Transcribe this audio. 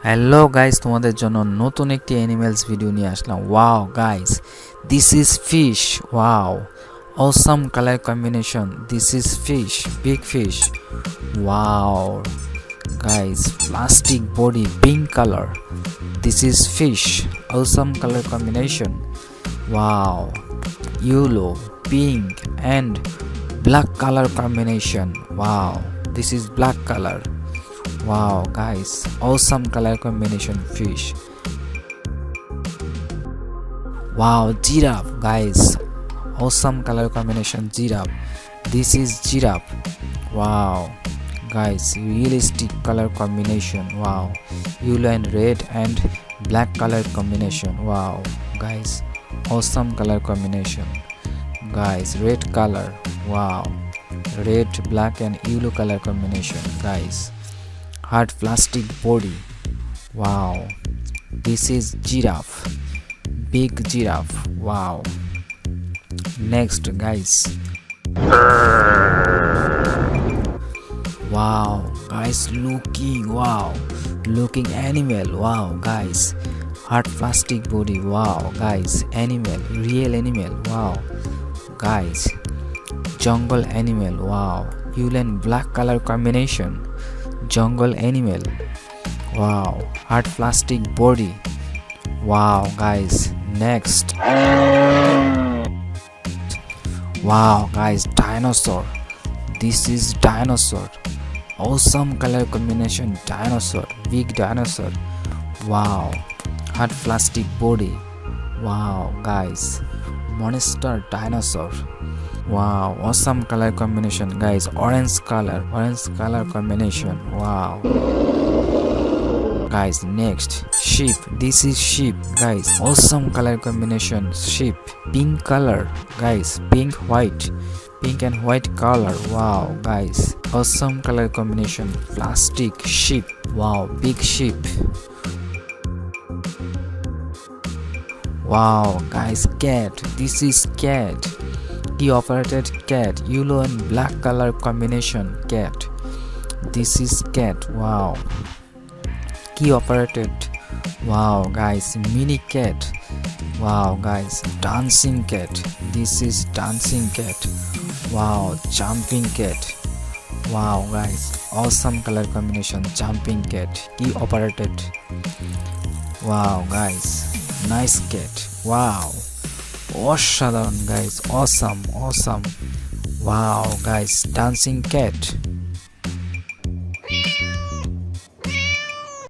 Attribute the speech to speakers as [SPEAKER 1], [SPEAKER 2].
[SPEAKER 1] Hello guys, তোমাদের জন্য নতুন একটি অ্যানিমেলস ভিডিও নিয়ে আসলাম। Wow guys, this is fish. Wow, awesome colour combination. This is fish, big fish. Wow guys, plastic body, pink color. This is fish, awesome color combination. Wow, yellow, pink and black color combination. Wow, this is black color. Wow guys, awesome color combination fish. Wow, giraffe guys, awesome color combination giraffe. This is giraffe. Wow guys, realistic color combination. Wow, yellow and red and black color combination. Wow guys, awesome color combination. Guys, red color. Wow, red, black and yellow color combination. Guys, hard plastic body. Wow, this is giraffe, big giraffe. Wow, next guys. Wow guys, looking animal. Wow guys, hard plastic body. Wow guys, animal, real animal. Wow guys, jungle animal. Wow, yellow and black color combination, jungle animal. Wow, hard plastic body. Wow guys, next. Wow guys, dinosaur. This is dinosaur, awesome color combination. Dinosaur, big dinosaur. Wow, hard plastic body. Wow guys, monster dinosaur. Wow, awesome color combination. Guys, orange color combination. Wow guys, next, sheep. This is sheep guys, awesome color combination. Sheep, pink color guys, pink and white color. Wow guys, awesome color combination. Plastic sheep. Wow, big sheep. Wow guys, cat. This is cat, key operated cat, yellow and black color combination. Cat, this is cat. Wow, key operated. Wow guys, mini cat. Wow guys, dancing cat. This is dancing cat. Wow, jumping cat. Wow guys, awesome color combination. Jumping cat, key operated. Wow guys, nice cat. Wow, অসাধারণ guys, awesome. Wow guys, dancing cat.